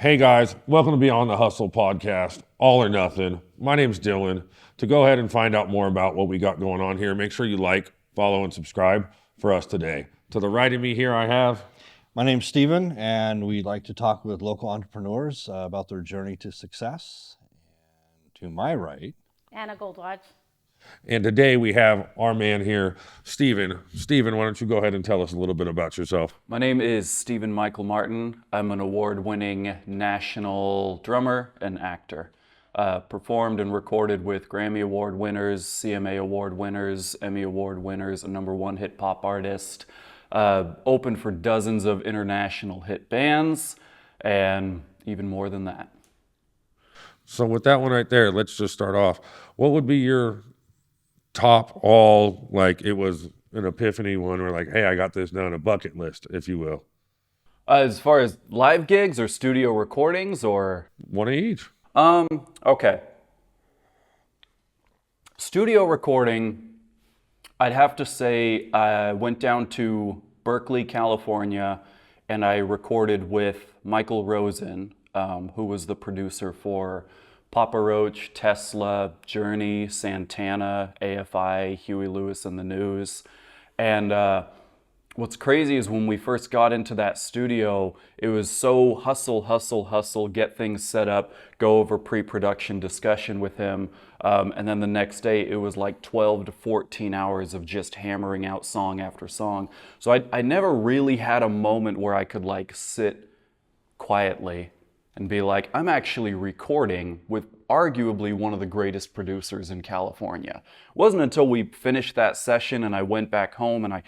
Hey guys, welcome to Beyond the Hustle podcast, All or Nothing. My name's Dylan. To go ahead and find out more about what we got going on here, make sure you like, follow, and subscribe for us today. To the right of me here, I have. My name's Steven, and we like to talk with local entrepreneurs about their journey to success. And to my right, Anna Goldwatch. And today we have our man here, Steven. Steven, why don't you go ahead and tell us a little bit about yourself? My name is Stephen Michael Martin. I'm an award-winning national drummer and actor. Performed and recorded with Grammy Award winners, CMA Award winners, Emmy Award winners, a #1 hit pop artist. Opened for dozens of international hit bands, and even more than that. So with that one right there, let's just start off. What would be your top all, like it was an epiphany one, or like, hey, I got this done, a bucket list, if you will? As far as live gigs or studio recordings or? One of each. Okay. Studio recording, I'd have to say I went down to Berkeley, California, and I recorded with Michael Rosen, who was the producer for Papa Roach, Tesla, Journey, Santana, AFI, Huey Lewis and the News. And what's crazy is when we first got into that studio, it was so hustle, get things set up, go over pre-production discussion with him. And then the next day, it was like 12 to 14 hours of just hammering out song after song. So I never really had a moment where I could like sit quietly and be like, I'm actually recording with arguably one of the greatest producers in California. It wasn't until we finished that session and I went back home and I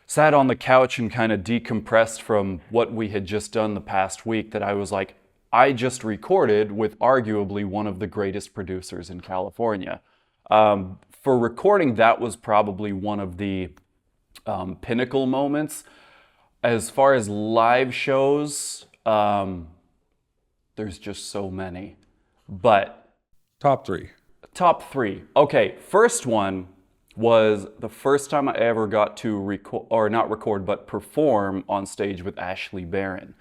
sat on the couch and kind of decompressed from what we had just done the past week that I was like, I just recorded with arguably one of the greatest producers in California. For recording, that was probably one of the pinnacle moments. As far as live shows, there's just so many. But Top three. top three. Okay, first one was the first time I ever got to record, or not record, but perform on stage with Ashley Barron.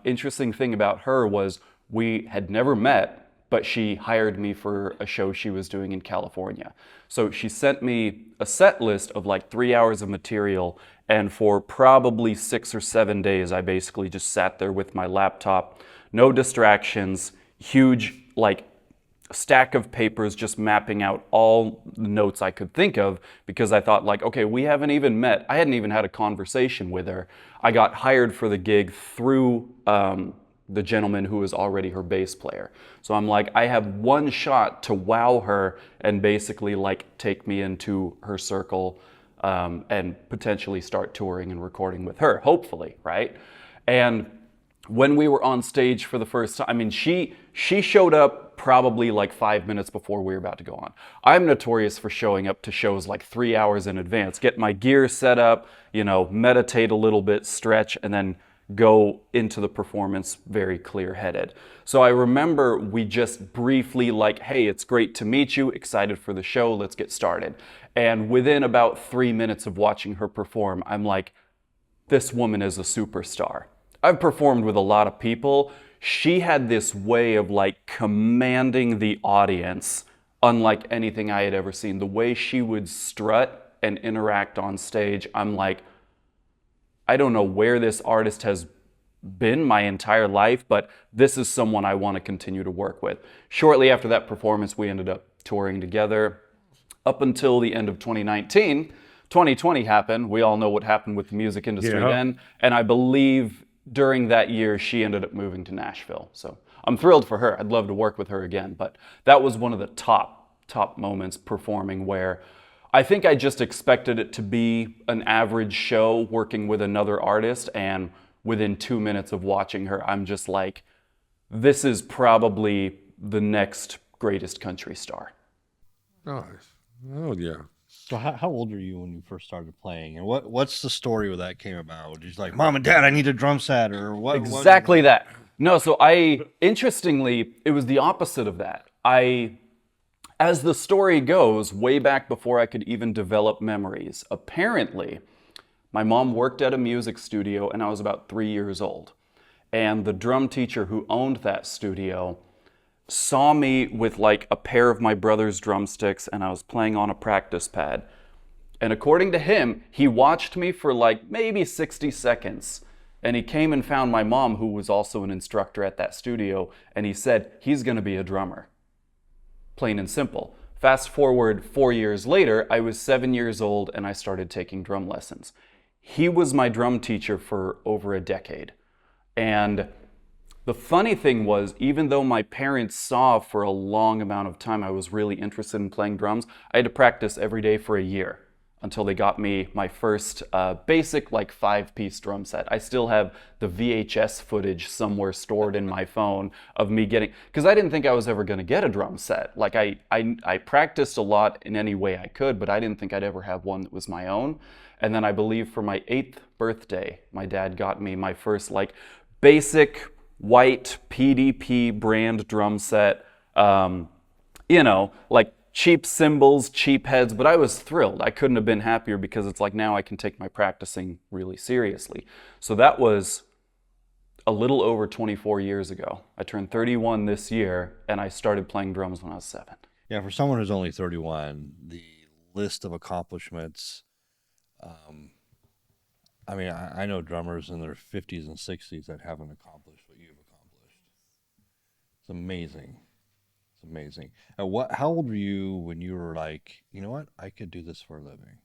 Interesting thing about her was we had never met, but she hired me for a show she was doing in California. So she sent me a set list of like 3 hours of material, and for probably 6 or 7 days, I basically just sat there with my laptop, no distractions, huge like stack of papers, just mapping out all the notes I could think of, because I thought like, okay, we haven't even met. I hadn't even had a conversation with her. I got hired for the gig through the gentleman who was already her bass player. So I'm like, I have one shot to wow her and basically like take me into her circle and potentially start touring and recording with her, hopefully, right? And when we were on stage for the first time, I mean, she showed up probably like 5 minutes before we were about to go on. I'm notorious for showing up to shows like 3 hours in advance, get my gear set up, meditate a little bit, stretch, and then go into the performance very clear-headed. So I remember we just briefly like, hey, it's great to meet you, excited for the show, let's get started. And within about 3 minutes of watching her perform, I'm like, this woman is a superstar. I've performed with a lot of people. She had this way of like commanding the audience unlike anything I had ever seen. The way she would strut and interact on stage, I'm like, I don't know where this artist has been my entire life, but this is someone I want to continue to work with. Shortly after that performance, we ended up touring together up until the end of 2019. 2020 happened. We all know what happened with the music industry then. And I believe during that year, she ended up moving to Nashville. So I'm thrilled for her. I'd love to work with her again. But that was one of the top moments performing where I think I just expected it to be an average show working with another artist. And within 2 minutes of watching her, I'm just like, this is probably the next greatest country star. Nice. Oh, yeah. so how old were you when you first started playing? And what's the story where that came about? Did you like, Mom and Dad, I need a drum set, or what? Exactly that. No, so interestingly, it was the opposite of that. As the story goes, way back before I could even develop memories, apparently, my mom worked at a music studio and I was about 3 years old. And the drum teacher who owned that studio saw me with like a pair of my brother's drumsticks, and I was playing on a practice pad. And according to him, he watched me for like maybe 60 seconds. And he came and found my mom, who was also an instructor at that studio, and he said, he's going to be a drummer. Plain and simple. Fast forward 4 years later, I was 7 years old and I started taking drum lessons. He was my drum teacher for over a decade. And the funny thing was, even though my parents saw for a long amount of time I was really interested in playing drums, I had to practice every day for a year until they got me my first basic like 5-piece drum set. I still have the VHS footage somewhere stored in my phone of me getting, because I didn't think I was ever going to get a drum set. Like I practiced a lot in any way I could, but I didn't think I'd ever have one that was my own. And then I believe for my 8th birthday, my dad got me my first like basic white PDP brand drum set, like cheap cymbals, cheap heads, but I was thrilled. I couldn't have been happier because it's like now I can take my practicing really seriously. So that was a little over 24 years ago. I turned 31 this year and I started playing drums when I was 7. Yeah, for someone who's only 31, the list of accomplishments, I know drummers in their 50s and 60s that haven't accomplished what you've accomplished. It's amazing. It's amazing. How old were you when you were like, you know what, I could do this for a living?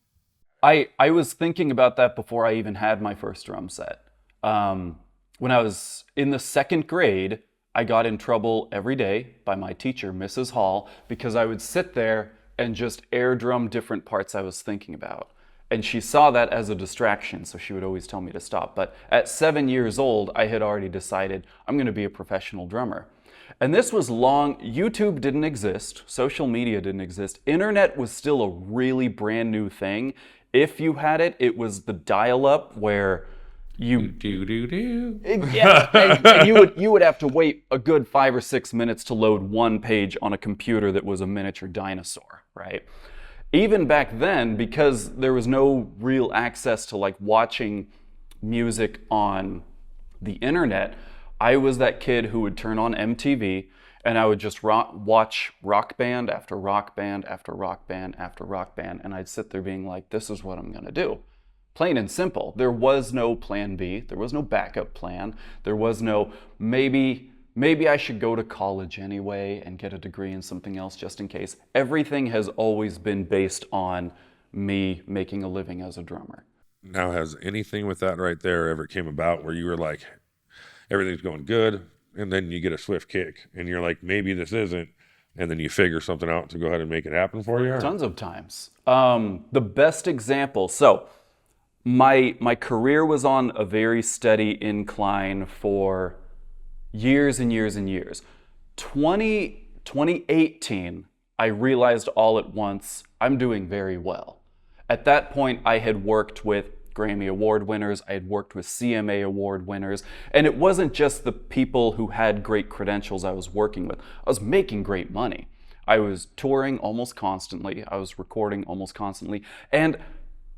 I was thinking about that before I even had my first drum set. When I was in the 2nd grade, I got in trouble every day by my teacher, Mrs. Hall, because I would sit there and just air drum different parts I was thinking about. And she saw that as a distraction, so she would always tell me to stop. But at 7 years old, I had already decided I'm going to be a professional drummer. And this was long, YouTube didn't exist, social media didn't exist, internet was still a really brand new thing. If you had it, it was the dial-up where you yeah, and you would have to wait a good 5 or 6 minutes to load one page on a computer that was a miniature dinosaur, right? Even back then, because there was no real access to like watching music on the internet, I was that kid who would turn on MTV and I would just watch rock band after rock band after rock band after rock band, and I'd sit there being like, this is what I'm gonna do. Plain and simple. There was no plan B. There was no backup plan. There was no maybe I should go to college anyway and get a degree in something else just in case. Everything has always been based on me making a living as a drummer. Now, has anything with that right there ever came about where you were like, everything's going good, and then you get a swift kick, and you're like, maybe this isn't, and then you figure something out to go ahead and make it happen for you? Tons of times. The best example, so my career was on a very steady incline for years and years and years. 2018, I realized all at once, I'm doing very well. At that point, I had worked with Grammy Award winners, I had worked with CMA Award winners, and it wasn't just the people who had great credentials I was working with. I was making great money. I was touring almost constantly, I was recording almost constantly, and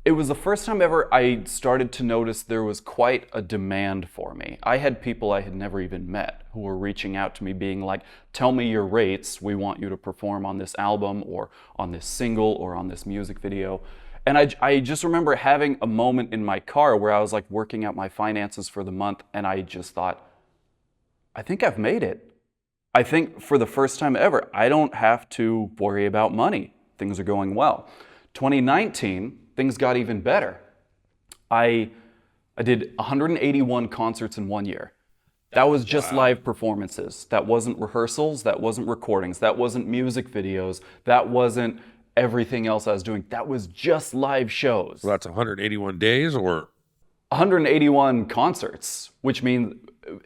it was the first time ever I started to notice there was quite a demand for me. I had people I had never even met who were reaching out to me being like, tell me your rates, we want you to perform on this album or on this single or on this music video. And I just remember having a moment in my car where I was like working out my finances for the month, and I just thought, I think I've made it. I think for the first time ever, I don't have to worry about money. Things are going well. 2019, things got even better. I did 181 concerts in 1 year. That was just live performances. That wasn't rehearsals, that wasn't recordings, that wasn't music videos, that wasn't everything else I was doing. That was just live shows. So that's 181 days or? 181 concerts, which means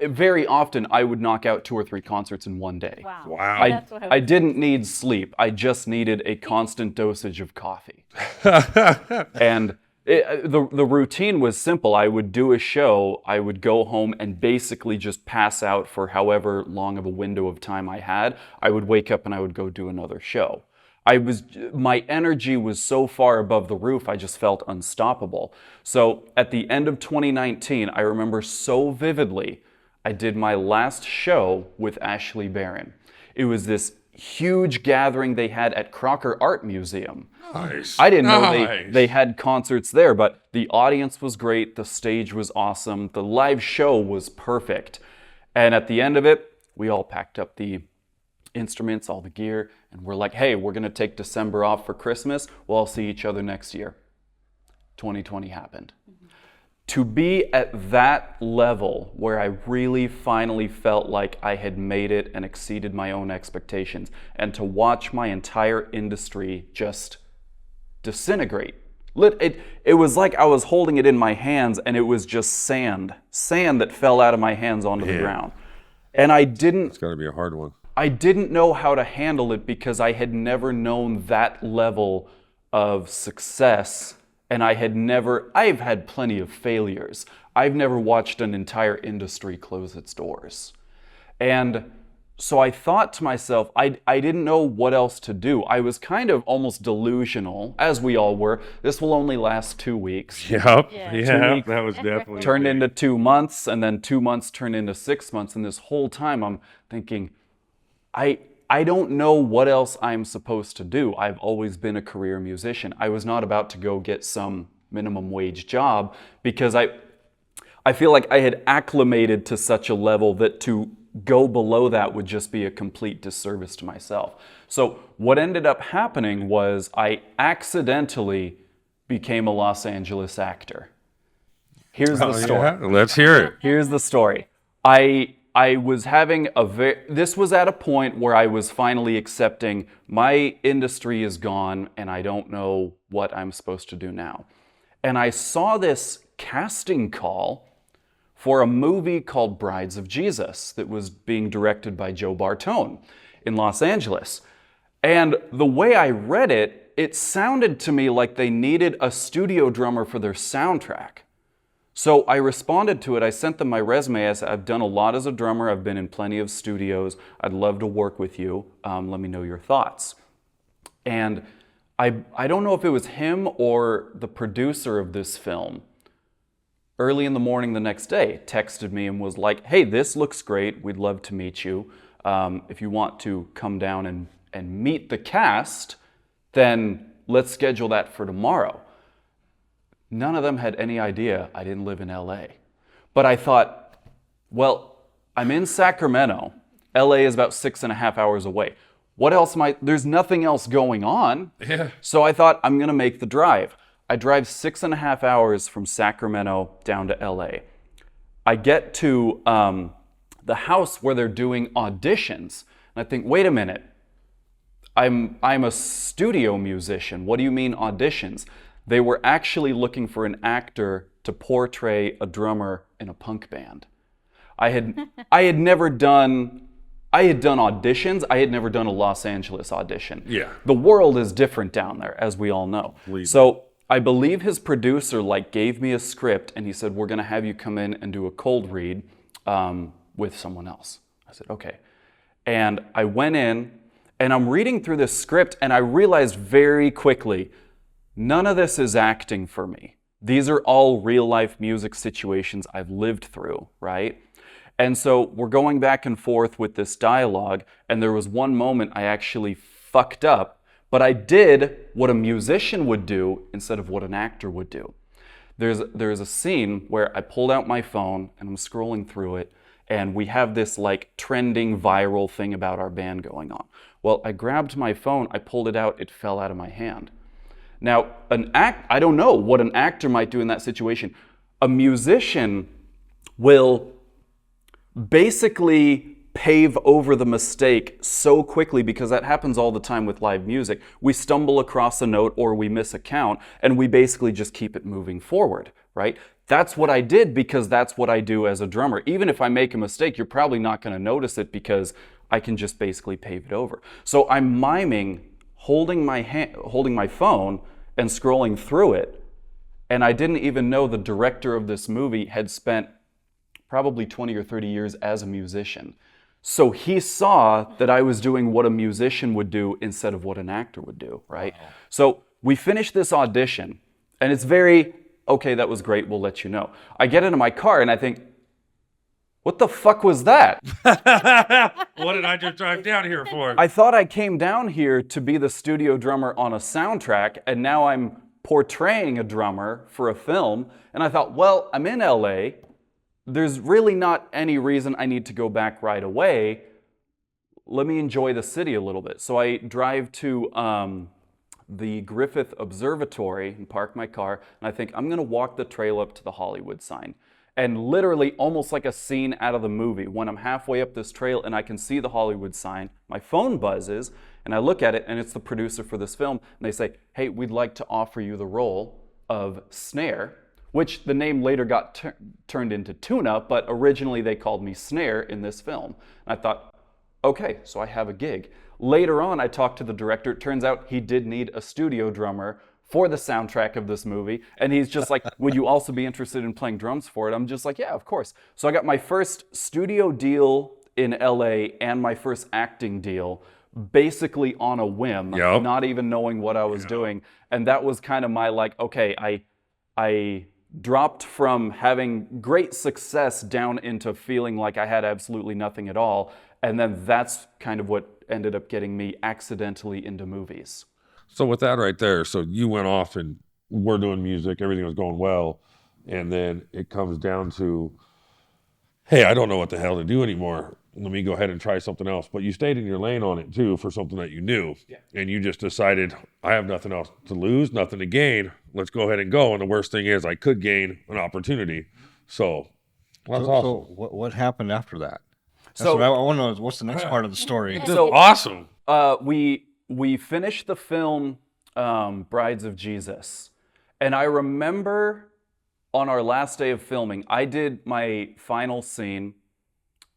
very often I would knock out 2 or 3 concerts in one day. Wow. I didn't need sleep. I just needed a constant dosage of coffee. And the routine was simple. I would do a show, I would go home and basically just pass out for however long of a window of time I had. I would wake up and I would go do another show. My energy was so far above the roof, I just felt unstoppable. So at the end of 2019, I remember so vividly, I did my last show with Ashley Barron. It was this huge gathering they had at Crocker Art Museum. Nice. I didn't know Nice. they had concerts there, but the audience was great, the stage was awesome, the live show was perfect. And at the end of it, we all packed up the instruments, all the gear, and we're like, hey, we're gonna take December off for Christmas, we'll all see each other next year. 2020 happened. To be at that level where I really finally felt like I had made it and exceeded my own expectations, and to watch my entire industry just disintegrate. It was like I was holding it in my hands and it was just sand that fell out of my hands onto the ground. And It's got to be a hard one. I didn't know how to handle it because I had never known that level of success, and I've had plenty of failures. I've never watched an entire industry close its doors. And so I thought to myself, I didn't know what else to do. I was kind of almost delusional, as we all were. This will only last 2 weeks. Yep. Yeah. Yeah, that was definitely Turned into 2 months, and then 2 months turned into 6 months. And this whole time I'm thinking, I don't know what else I'm supposed to do. I've always been a career musician. I was not about to go get some minimum wage job because I feel like I had acclimated to such a level that to go below that would just be a complete disservice to myself. So what ended up happening was I accidentally became a Los Angeles actor. Here's the story. Yeah, let's hear it. Here's the story. I was having this was at a point where I was finally accepting my industry is gone and I don't know what I'm supposed to do now. And I saw this casting call for a movie called Brides of Jesus that was being directed by Joe Bartone in Los Angeles. And the way I read it, it sounded to me like they needed a studio drummer for their soundtrack. So I responded to it. I sent them my resume. I said, I've done a lot as a drummer. I've been in plenty of studios. I'd love to work with you. Let me know your thoughts. And I don't know if it was him or the producer of this film, early in the morning the next day, texted me and was like, hey, this looks great. We'd love to meet you. If you want to come down and meet the cast, then let's schedule that for tomorrow. None of them had any idea I didn't live in LA. But I thought, well, I'm in Sacramento. LA is about 6.5 hours away. What else there's nothing else going on. Yeah. So I thought, I'm gonna make the drive. I drive 6.5 hours from Sacramento down to LA. I get to the house where they're doing auditions. And I think, wait a minute, I'm a studio musician. What do you mean auditions? They were actually looking for an actor to portray a drummer in a punk band. I had done auditions. I had never done a Los Angeles audition. Yeah. The world is different down there, as we all know. So I believe his producer gave me a script and he said, we're gonna have you come in and do a cold read with someone else. I said, okay. And I went in and I'm reading through this script and I realized very quickly, none of this is acting for me. These are all real life music situations I've lived through, right? And so we're going back and forth with this dialogue, and there was one moment I actually fucked up, but I did what a musician would do instead of what an actor would do. There's a scene where I pulled out my phone and I'm scrolling through it, and we have this trending viral thing about our band going on. Well, I grabbed my phone, I pulled it out, it fell out of my hand. Now, I don't know what an actor might do in that situation. A musician will basically pave over the mistake so quickly because that happens all the time with live music. We stumble across a note or we miss a count and we basically just keep it moving forward, right? That's what I did because that's what I do as a drummer. Even if I make a mistake, you're probably not going to notice it because I can just basically pave it over. So I'm miming holding my phone and scrolling through it, and I didn't even know the director of this movie had spent probably 20 or 30 years as a musician. So he saw that I was doing what a musician would do instead of what an actor would do, right? Wow. So we finished this audition, and it's very, okay, that was great, we'll let you know. I get into my car and I think, what the fuck was that? What did I just drive down here for? I thought I came down here to be the studio drummer on a soundtrack, and now I'm portraying a drummer for a film. And I thought, well, I'm in LA. There's really not any reason I need to go back right away. Let me enjoy the city a little bit. So I drive to the Griffith Observatory and park my car, and I think I'm gonna walk the trail up to the Hollywood sign. And literally, almost like a scene out of the movie, when I'm halfway up this trail and I can see the Hollywood sign, my phone buzzes, and I look at it, and it's the producer for this film, and they say, hey, we'd like to offer you the role of Snare, which the name later got turned into Tuna, but originally they called me Snare in this film. And I thought, okay, so I have a gig. Later on, I talked to the director. It turns out he did need a studio drummer for the soundtrack of this movie. And he's just like, would you also be interested in playing drums for it? I'm just like, yeah, of course. So I got my first studio deal in LA and my first acting deal basically on a whim, not even knowing what I was doing. And that was kind of my like, okay, I dropped from having great success down into feeling like I had absolutely nothing at all. And then that's kind of what ended up getting me accidentally into movies. So with that right there, so you went off and we're doing music, everything was going well, and then it comes down to, hey, I don't know what the hell to do anymore. Let me go ahead and try something else. But you stayed in your lane on it too for something that you knew. Yeah. And you just decided, I have nothing else to lose, nothing to gain. Let's go ahead and go. And the worst thing is I could gain an opportunity. So that's awesome. So what happened after that? That's what I want to know. What's the next part of the story? So awesome. We finished the film Brides of Jesus. And I remember on our last day of filming, I did my final scene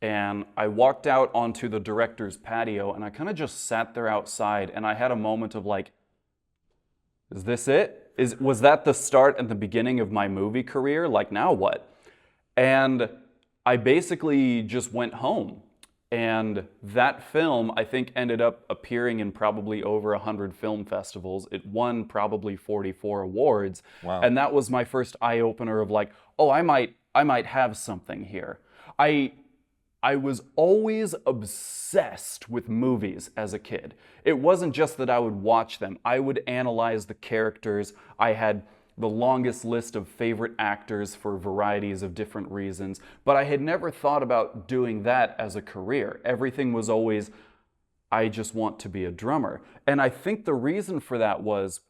and I walked out onto the director's patio and I kind of just sat there outside and I had a moment of like, is this it? Was that the start and the beginning of my movie career? Like, now what? And I basically just went home. And that film, I think, ended up appearing in probably over 100 film festivals. It won probably 44 awards. Wow. And that was my first eye-opener of like, oh, I might have something here. I was always obsessed with movies as a kid. It wasn't just that I would watch them. I would analyze the characters. I had the longest list of favorite actors for varieties of different reasons, but I had never thought about doing that as a career. Everything was always, I just want to be a drummer. And I think the reason for that was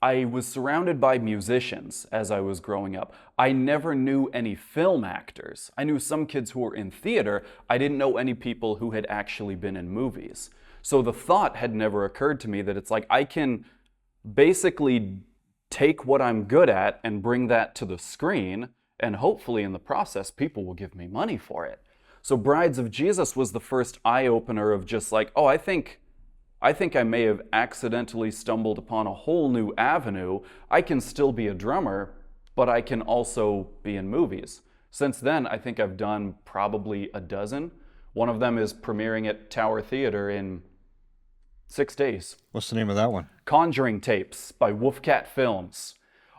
I was surrounded by musicians as I was growing up. I never knew any film actors. I knew some kids who were in theater. I didn't know any people who had actually been in movies. So the thought had never occurred to me that it's like I can basically take what I'm good at and bring that to the screen, and hopefully in the process, people will give me money for it. So Brides of Jesus was the first eye-opener of just like, oh, I think I may have accidentally stumbled upon a whole new avenue. I can still be a drummer, but I can also be in movies. Since then, I think I've done probably a dozen. One of them is premiering at Tower Theater in 6 days. What's the name of that one? Conjuring Tapes by Wolfcat Films.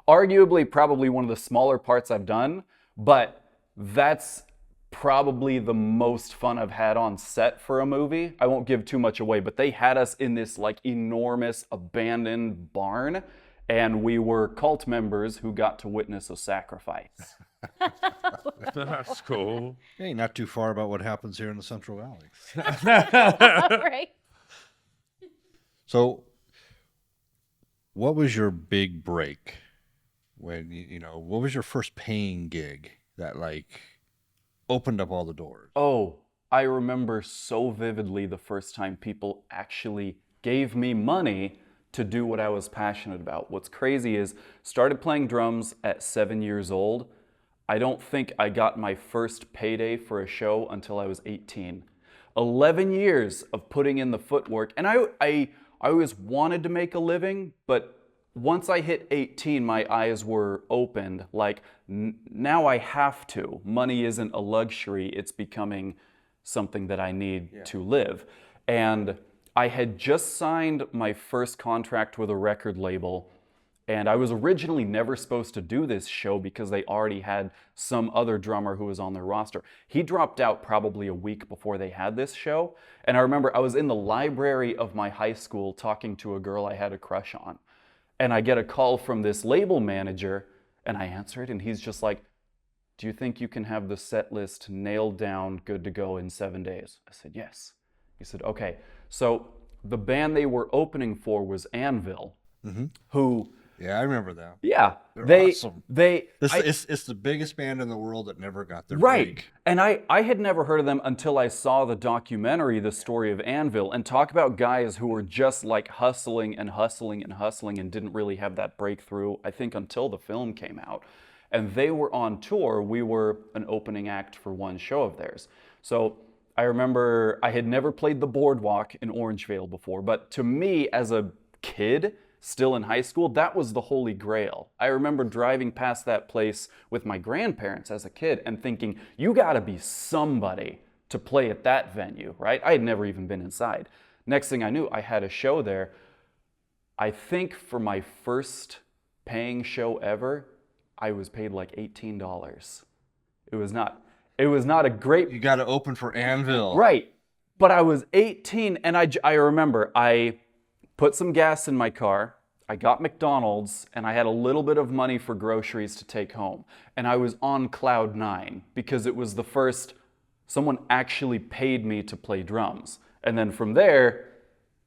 Arguably, probably one of the smaller parts I've done, but that's probably the most fun I've had on set for a movie. I won't give too much away, but they had us in this like enormous abandoned barn, and we were cult members who got to witness a sacrifice. That's cool. Hey, not too far about what happens here in the Central Valley. Right. So, what was your big break? When what was your first paying gig that like opened up all the doors? Oh, I remember so vividly the first time people actually gave me money to do what I was passionate about. What's crazy is, started playing drums at 7 years old. I don't think I got my first payday for a show until I was 18. 11 years of putting in the footwork, and I always wanted to make a living, but once I hit 18, my eyes were opened. Like, now I have to. Money isn't a luxury. It's becoming something that I need to live. And I had just signed my first contract with a record label, And I was originally never supposed to do this show because they already had some other drummer who was on their roster. He dropped out probably a week before they had this show. And I remember I was in the library of my high school talking to a girl I had a crush on. And I get a call from this label manager, and I answer it, and he's just like, do you think you can have the set list nailed down, good to go in 7 days? I said, yes. He said, okay. So the band they were opening for was Anvil, who... Yeah, I remember that. Yeah, They're awesome. It's the biggest band in the world that never got their right. break. And I had never heard of them until I saw the documentary, The Story of Anvil, and talk about guys who were just like hustling and hustling and hustling and didn't really have that breakthrough, I think, until the film came out. And they were on tour. We were an opening act for one show of theirs. So I remember I had never played the Boardwalk in Orangevale before, but to me as a kid, still in high school, that was the holy grail. I remember driving past that place with my grandparents as a kid and thinking, you gotta be somebody to play at that venue, right? I had never even been inside. Next thing I knew, I had a show there. I think for my first paying show ever, I was paid like $18. It was not a great... You got to open for Anvil. Right. But I was 18, and I remember I put some gas in my car, I got McDonald's, and I had a little bit of money for groceries to take home. And I was on cloud 9 because it was the first someone actually paid me to play drums. And then from there,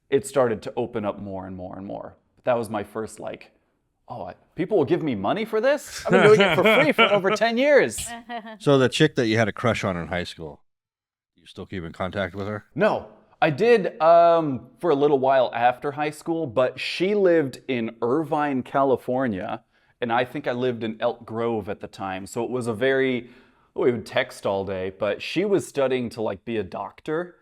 it started to open up more and more and more. But that was my first people will give me money for this? I've been doing it for free for over 10 years. So the chick that you had a crush on in high school, you still keep in contact with her? No. I did for a little while after high school, but she lived in Irvine, California, and I think I lived in Elk Grove at the time. So it was we would text all day, but she was studying to be a doctor,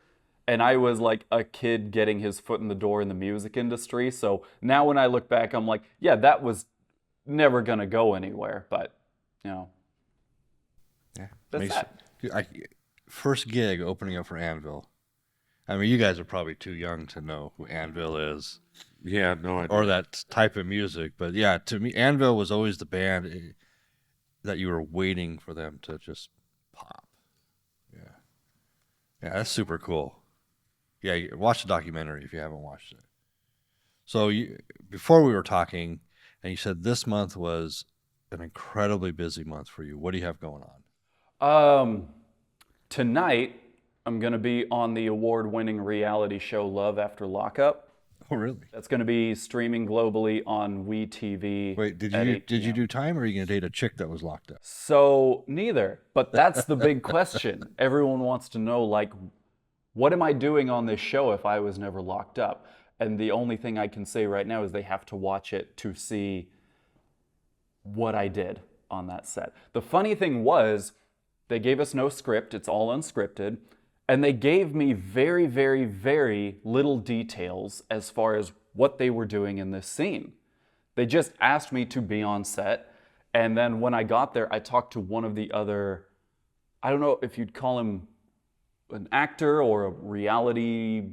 and I was like a kid getting his foot in the door in the music industry. So now when I look back, I'm like, yeah, that was never gonna go anywhere, but Yeah. that's that. First gig opening up for Anvil. I mean, you guys are probably too young to know who Anvil is. Yeah, no idea. Or that type of music. But yeah, to me, Anvil was always the band that you were waiting for them to just pop. Yeah. Yeah, that's super cool. Yeah, watch the documentary if you haven't watched it. So before we were talking, and you said this month was an incredibly busy month for you. What do you have going on? Tonight, I'm going to be on the award-winning reality show Love After Lockup. Oh, really? That's going to be streaming globally on WeTV. Wait, did you do time, or are you going to date a chick that was locked up? So neither, but that's the big question. Everyone wants to know, what am I doing on this show if I was never locked up? And the only thing I can say right now is they have to watch it to see what I did on that set. The funny thing was, they gave us no script. It's all unscripted. And they gave me very, very, very little details as far as what they were doing in this scene. They just asked me to be on set. And then when I got there, I talked to one of the other, I don't know if you'd call him an actor or a reality,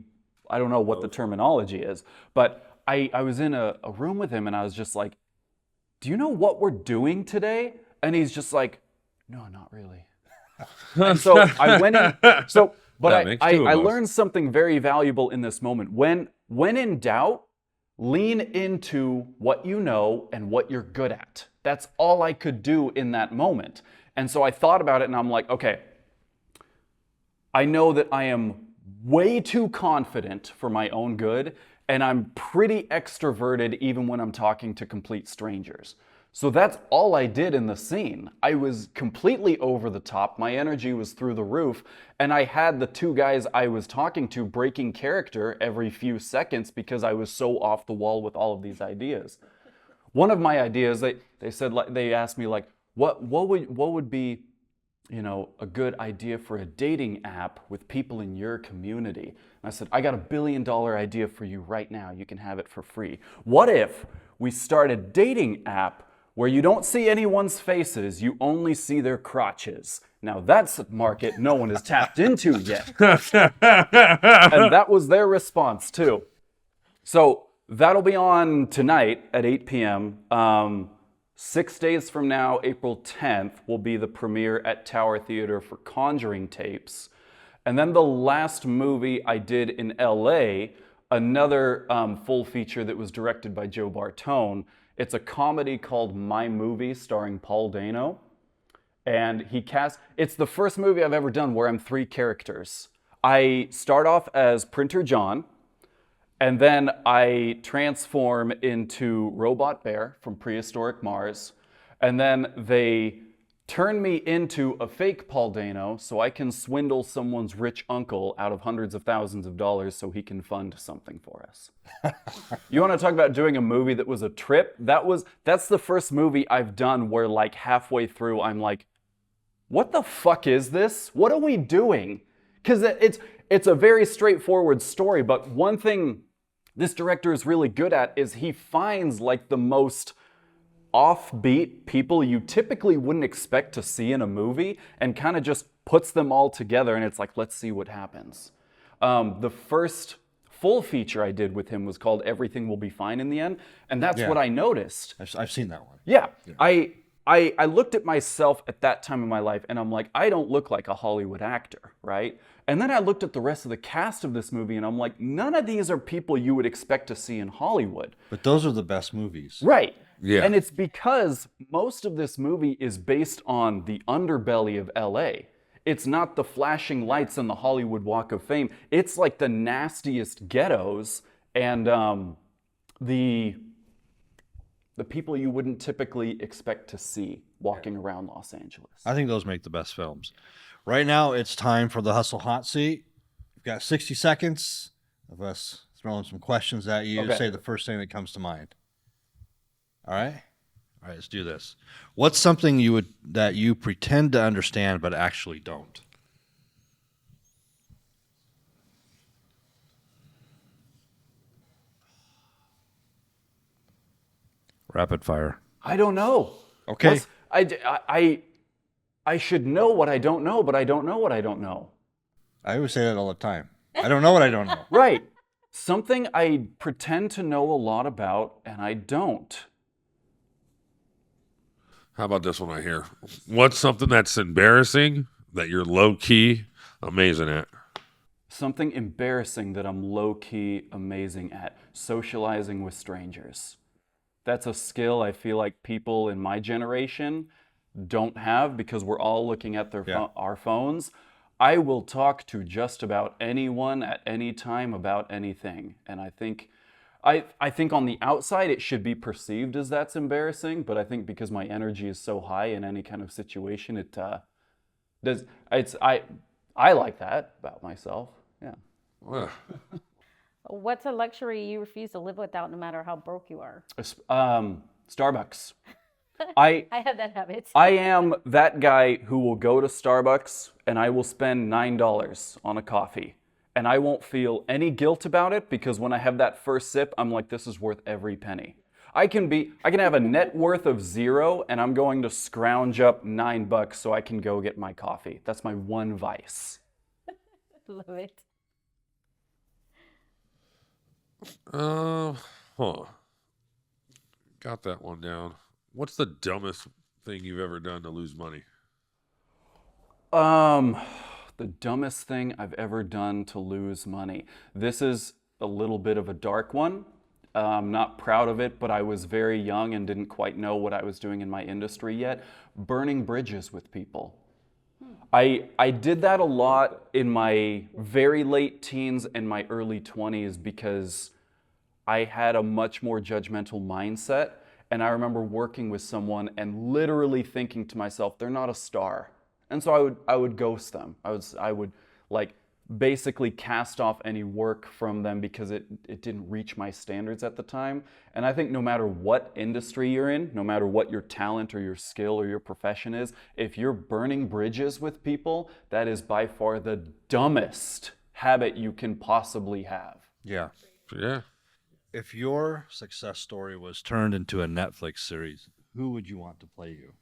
I don't know what the terminology is. But I was in a room with him and I was just like, do you know what we're doing today? And he's just like, no, not really. And so I went in. But I learned something very valuable in this moment. When in doubt, lean into what you know and what you're good at. That's all I could do in that moment. And so I thought about it and I'm like, okay, I know that I am way too confident for my own good, and I'm pretty extroverted even when I'm talking to complete strangers. So that's all I did in the scene. I was completely over the top. My energy was through the roof. And I had the two guys I was talking to breaking character every few seconds because I was so off the wall with all of these ideas. One of my ideas, they asked me what would be, a good idea for a dating app with people in your community? And I said, I got $1 billion idea for you right now. You can have it for free. What if we start a dating app where you don't see anyone's faces, you only see their crotches? Now that's a market no one has tapped into yet. And that was their response too. So That'll be on tonight at 8 p.m. 6 days from now, April 10th, will be the premiere at Tower Theater for Conjuring Tapes. And then the last movie I did in LA, another full feature that was directed by Joe Bartone. It's a comedy called My Movie starring Paul Dano. And it's the first movie I've ever done where I'm 3 characters. I start off as Printer John, and then I transform into Robot Bear from prehistoric Mars, and then they turn me into a fake Paul Dano so I can swindle someone's rich uncle out of hundreds of thousands of dollars so he can fund something for us. You want to talk about doing a movie that was a trip? That's the first movie I've done where like halfway through I'm like, what the fuck is this? What are we doing? Because it's a very straightforward story, but one thing this director is really good at is he finds like the most offbeat people you typically wouldn't expect to see in a movie and kind of just puts them all together, and it's like, let's see what happens. The first full feature I did with him was called Everything Will Be Fine in the End, and that's what I noticed. I've seen that one. Yeah. I looked at myself at that time in my life and I'm like, I don't look like a Hollywood actor, right? And then I looked at the rest of the cast of this movie and I'm like, none of these are people you would expect to see in Hollywood. But those are the best movies. Right. Yeah. And it's because most of this movie is based on the underbelly of LA. It's not the flashing lights and the Hollywood Walk of Fame. It's like the nastiest ghettos and the people you wouldn't typically expect to see walking around Los Angeles. I think those make the best films. Right now, it's time for the Hustle Hot Seat. We've got 60 seconds of us throwing some questions at you. Okay. Say the first thing that comes to mind. All right? All right, let's do this. What's something that you pretend to understand but actually don't? Rapid fire. I don't know. Okay. I should know what I don't know, but I don't know what I don't know. I always say that all the time. I don't know what I don't know. Right. Something I pretend to know a lot about and I don't. How about this one right here? What's something that's embarrassing that you're low-key amazing at? Something embarrassing that I'm low-key amazing at. Socializing with strangers. That's a skill I feel like people in my generation don't have because we're all looking at our phones. I will talk to just about anyone at any time about anything. And I think on the outside it should be perceived as that's embarrassing, but I think because my energy is so high in any kind of situation, I like that about myself. Yeah. Ugh. What's a luxury you refuse to live without no matter how broke you are? Starbucks. I have that habit. I am that guy who will go to Starbucks and I will spend $9 on a coffee. And I won't feel any guilt about it because when I have that first sip, I'm like, this is worth every penny. I can have a net worth of 0 and I'm going to scrounge up $9 so I can go get my coffee. That's my one vice. Love it. Got that one down. What's the dumbest thing you've ever done to lose money? The dumbest thing I've ever done to lose money. This is a little bit of a dark one. I'm not proud of it, but I was very young and didn't quite know what I was doing in my industry yet. Burning bridges with people. I did that a lot in my very late teens and my early 20s because I had a much more judgmental mindset. And I remember working with someone and literally thinking to myself, they're not a star. And so I would ghost them. I would like basically cast off any work from them because it didn't reach my standards at the time. And I think no matter what industry you're in, no matter what your talent or your skill or your profession is, if you're burning bridges with people, that is by far the dumbest habit you can possibly have. Yeah. Yeah. If your success story was turned into a Netflix series, who would you want to play you?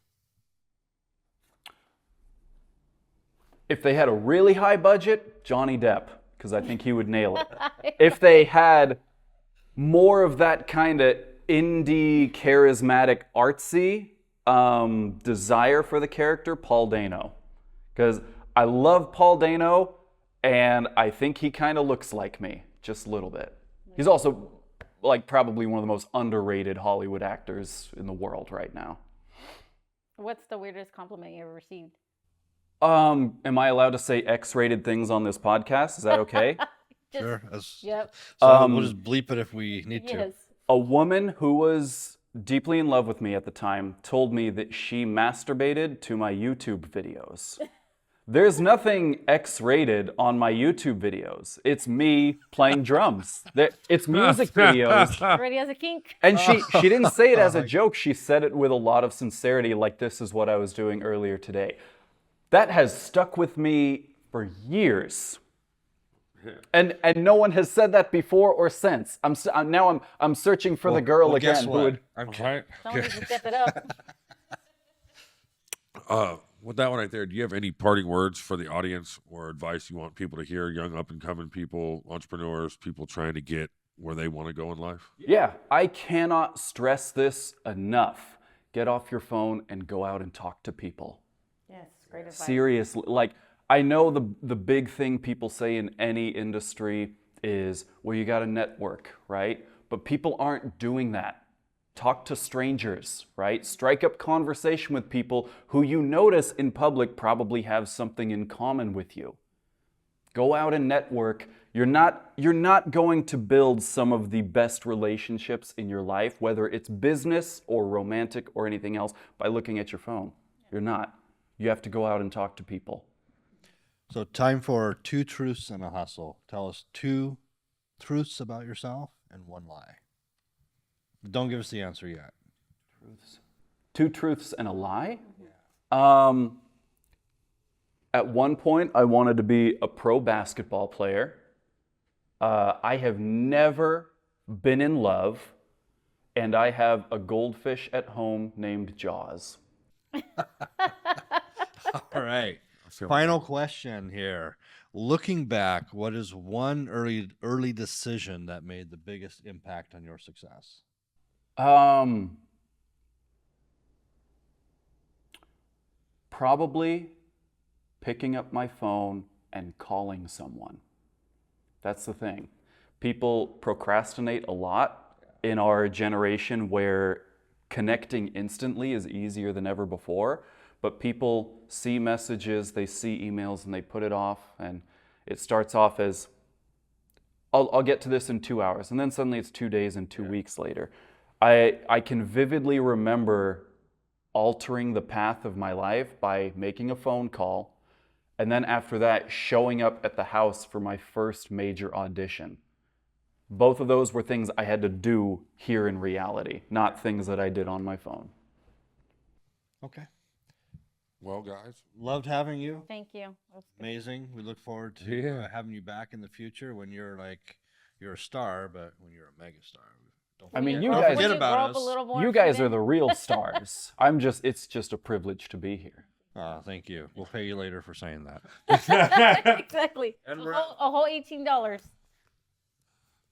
If they had a really high budget, Johnny Depp, because I think he would nail it. If they had more of that kind of indie, charismatic, artsy desire for the character, Paul Dano. Because I love Paul Dano, and I think he kind of looks like me, just a little bit. He's also like probably one of the most underrated Hollywood actors in the world right now. What's the weirdest compliment you ever received? Am I allowed to say X-rated things on this podcast? Is that okay? Sure. Yep. So we'll just bleep it if we need to. Yes. A woman who was deeply in love with me at the time told me that she masturbated to my YouTube videos. There's nothing X-rated on my YouTube videos. It's me playing drums. It's music videos. Already has a kink. And she didn't say it as a joke. She said it with a lot of sincerity, like this is what I was doing earlier today. That has stuck with me for years. And no one has said that before or since. I'm searching for the girl again. Guess Who what? would, Okay. Someone needs to step it up. With that one right there, do you have any parting words for the audience or advice you want people to hear? Young up and coming people, entrepreneurs, people trying to get where they want to go in life? Yeah, I cannot stress this enough. Get off your phone and go out and talk to people. Yes, great advice. Seriously, like I know the big thing people say in any industry is, well, you got to network, right? But people aren't doing that. Talk to strangers, right? Strike up conversation with people who you notice in public probably have something in common with you. Go out and network. You're not going to build some of the best relationships in your life, whether it's business or romantic or anything else, by looking at your phone. You're not. You have to go out and talk to people. So time for 2 truths and a hustle. Tell us 2 truths about yourself and 1 lie. Don't give us the answer yet. 2 truths and a lie? At one point, I wanted to be a pro basketball player. I have never been in love, and I have a goldfish at home named Jaws. All right. Final question here. Looking back, what is one early decision that made the biggest impact on your success? Probably picking up my phone and calling someone. That's the thing. People procrastinate a lot in our generation where connecting instantly is easier than ever before. But people see messages, they see emails, and they put it off. And it starts off as, I'll get to this in 2 hours. And then suddenly it's 2 days and 2 weeks later. I can vividly remember altering the path of my life by making a phone call, and then after that, showing up at the house for my first major audition. Both of those were things I had to do here in reality, not things that I did on my phone. Okay. Well, guys, Loved having you. Thank you. That's good. Amazing. We look forward to Yeah. having you back in the future when you're a star, but when you're a mega star. Don't I mean, forget- you don't guys- forget When you about grow up us. a little more, You guys Steven. are the real stars. It's just a privilege to be here. Thank you. We'll pay you later for saying that. Exactly. And A whole $18.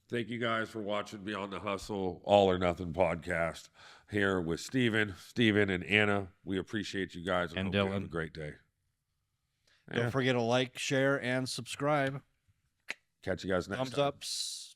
thank you guys for watching Beyond the Hustle All or Nothing podcast here with Steven and Anna. We appreciate you guys and And hope you have a Dylan. great day. Don't forget to like, share, and subscribe. Catch you guys next Thumbs time. ups.